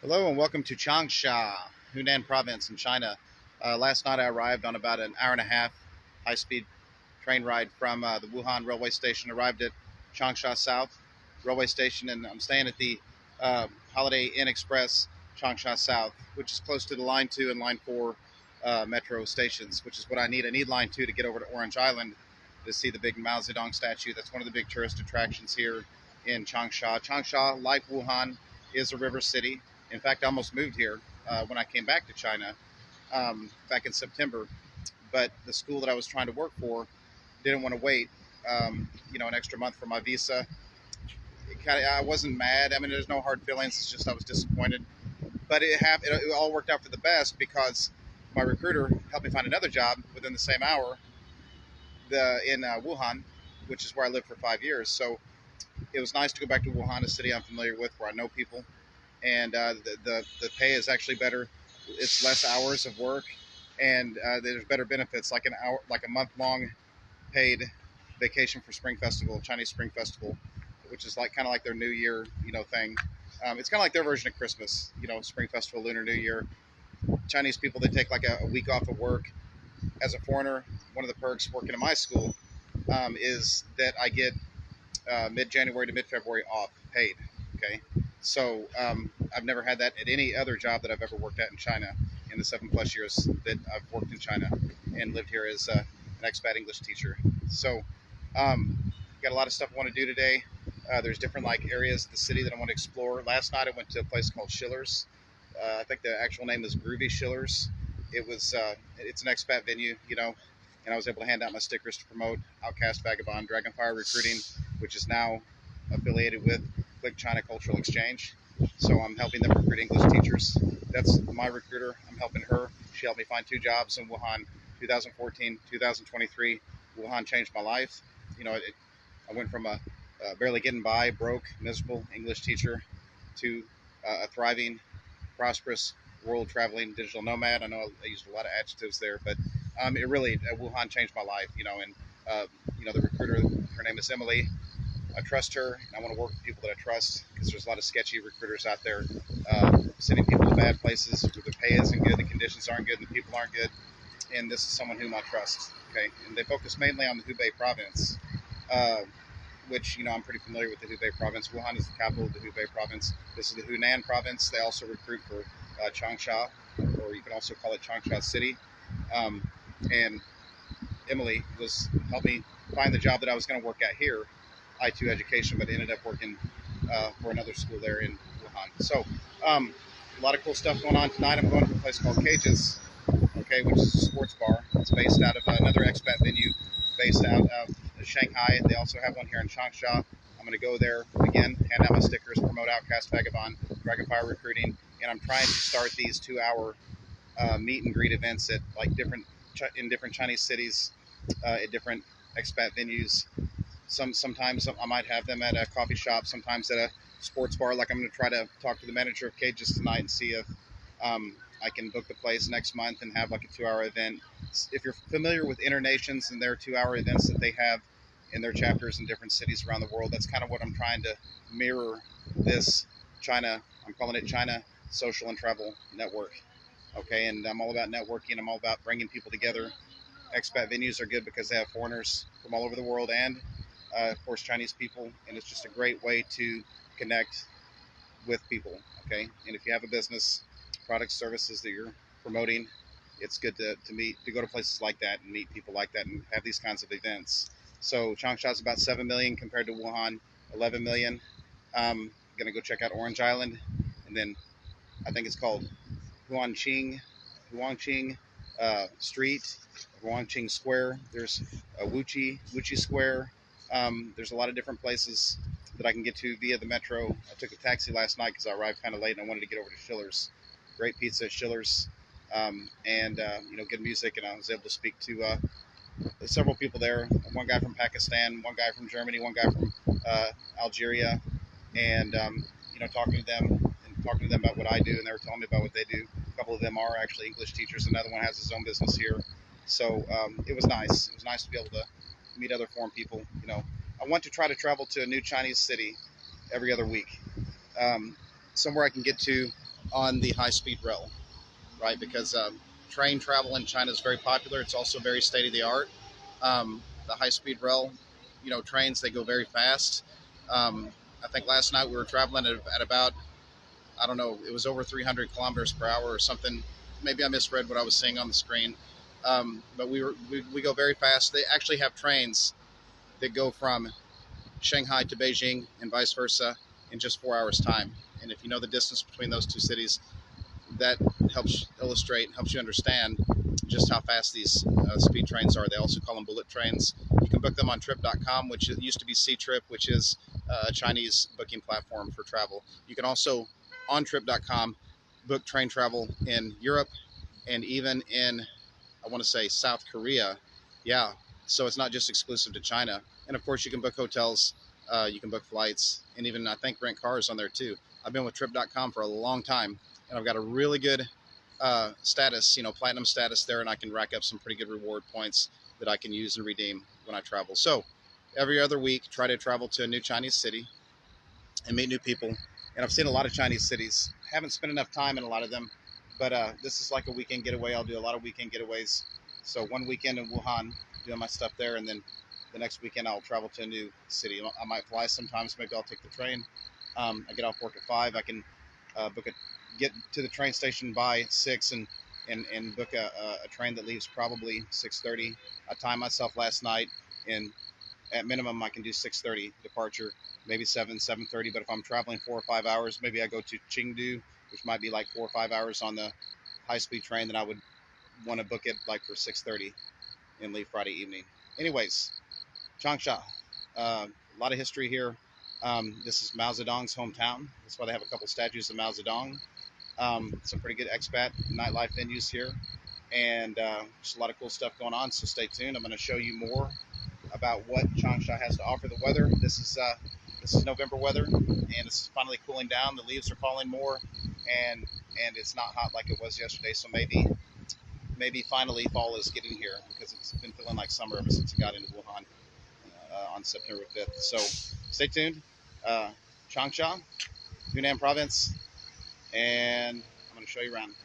Hello and welcome to Changsha, Hunan province in China. Last night I arrived on about an hour and a half high-speed train ride from the Wuhan railway station. Arrived at Changsha South Railway Station, and I'm staying at the Holiday Inn Express Changsha South, which is close to the Line 2 and Line 4 metro stations, which is what I need. I need Line 2 to get over to Orange Island to see the big Mao Zedong statue. That's one of the big tourist attractions here in Changsha. Changsha, like Wuhan, is a river city. In fact, I almost moved here when I came back to China back in September. But the school that I was trying to work for didn't want to wait, an extra month for my visa. I wasn't mad. I mean, there's no hard feelings. It's just I was disappointed. But it all worked out for the best because my recruiter helped me find another job within the same hour in Wuhan, which is where I lived for 5 years. So it was nice to go back to Wuhan, a city I'm familiar with, where I know people, and the pay is actually better. It's less hours of work, and there's better benefits, like a month long paid vacation for Spring Festival, Chinese Spring Festival, which is kind of like their New Year, thing. It's kind of like their version of Christmas, Spring Festival, Lunar New Year. Chinese people, they take like a week off of work. As a foreigner, one of the perks working in my school is that I get mid-January to mid-February off paid. Okay, so I've never had that at any other job that I've ever worked at in China in the 7+ years that I've worked in China and lived here as an expat English teacher. So got a lot of stuff I want to do today. There's different areas of the city that I want to explore. Last night I went to a place called Schiller's. I think the actual name is Groovy Schiller's. It's an expat venue, and I was able to hand out my stickers to promote Outcast, Vagabond, Dragonfire Recruiting, which is now affiliated with Click China Cultural Exchange. So I'm helping them recruit English teachers. That's my recruiter. I'm helping her. She helped me find 2 jobs in Wuhan, 2014, 2023. Wuhan changed my life. I went from a barely getting by, broke, miserable English teacher to a thriving, prosperous, world traveling digital nomad. I know I used a lot of adjectives there, but it really Wuhan changed my life. The recruiter, her name is Emily. I trust her, and I want to work with people that I trust because there's a lot of sketchy recruiters out there sending people to bad places where the pay isn't good, the conditions aren't good, and the people aren't good. And this is someone whom I trust. Okay, and they focus mainly on the Hubei province, which I'm pretty familiar with the Hubei province. Wuhan is the capital of the Hubei province. This is the Hunan province. They also recruit for Changsha, or you can also call it Changsha City. And Emily helped me find the job that I was going to work at here, I2 Education, but ended up working for another school there in Wuhan. So a lot of cool stuff going on tonight. I'm going to a place called Cages, okay, which is a sports bar. It's based out of another expat venue based out of Shanghai. They also have one here in Changsha. I'm going to go there again, hand out my stickers, promote Outcast, Vagabond, Dragonfire Recruiting, and I'm trying to start these 2-hour meet and greet events at in different Chinese cities, at different expat venues. Sometimes I might have them at a coffee shop, sometimes at a sports bar. I'm going to try to talk to the manager of Cages tonight and see if I can book the place next month and have a 2-hour event. If you're familiar with InterNations and their 2-hour events that they have in their chapters in different cities around the world, that's kind of what I'm trying to mirror this China. I'm calling it China Social and Travel Network. Okay, and I'm all about networking. I'm all about bringing people together. Expat venues are good because they have foreigners from all over the world and, of course, Chinese people, and it's just a great way to connect with people. Okay, and if you have a business, products, services that you're promoting, it's good to go to places like that and meet people like that and have these kinds of events. So Changsha is about 7 million compared to Wuhan, 11 million. I'm gonna go check out Orange Island, and then I think it's called Huangqing Street, Huangqing Square. There's Wuchi Square. There's a lot of different places that I can get to via the metro. I took a taxi last night because I arrived kind of late and I wanted to get over to Schiller's. Great pizza at Schiller's, and good music. And I was able to speak to several people there. One guy from Pakistan, one guy from Germany, one guy from Algeria, and talking to them about what I do, and they were telling me about what they do. A couple of them are actually English teachers. Another one has his own business here. So it was nice. It was nice to be able to meet other foreign people. I want to try to travel to a new Chinese city every other week, somewhere I can get to on the high-speed rail, right? Because train travel in China is very popular. It's also very state of the art. The high-speed rail, trains, they go very fast. I think last night we were traveling at about, I don't know, it was over 300 kilometers per hour or something. Maybe I misread what I was seeing on the screen. But we go very fast. They actually have trains that go from Shanghai to Beijing and vice versa in just 4 hours time. And if you know the distance between those two cities, that helps illustrate, helps you understand just how fast these speed trains are. They also call them bullet trains. You can book them on trip.com, which used to be C-Trip, which is a Chinese booking platform for travel. You can also, on trip.com, book train travel in Europe and even in, I want to say, South Korea. Yeah, so it's not just exclusive to China. And of course, you can book hotels, you can book flights, and even, I think, rent cars on there too. I've been with trip.com for a long time, and I've got a really good status, platinum status there, and I can rack up some pretty good reward points that I can use and redeem when I travel. So every other week, try to travel to a new Chinese city and meet new people. And I've seen a lot of Chinese cities. Haven't spent enough time in a lot of them, but this is like a weekend getaway. I'll do a lot of weekend getaways. So one weekend in Wuhan, doing my stuff there, and then the next weekend I'll travel to a new city. I might fly sometimes. Maybe I'll take the train. I get off work at 5. I can get to the train station by 6 and book a train that leaves probably 6:30. I timed myself last night, and at minimum I can do 6:30 departure, maybe 7:30. But if I'm traveling 4 or 5 hours, maybe I go to Chengdu, which might be like 4 or 5 hours on the high-speed train. Then I would want to book it like for 6:30 and leave Friday evening. Anyways, Changsha, a lot of history here. This is Mao Zedong's hometown. That's why they have a couple statues of Mao Zedong. Some pretty good expat nightlife venues here, and just a lot of cool stuff going on. So stay tuned. I'm going to show you more about what Changsha has to offer. The weather. This is November weather, and it's finally cooling down. The leaves are falling more, and it's not hot like it was yesterday. So maybe finally fall is getting here, because it's been feeling like summer ever since it got into Wuhan on September 5th. So stay tuned. Changsha, Yunnan province, and I'm going to show you around.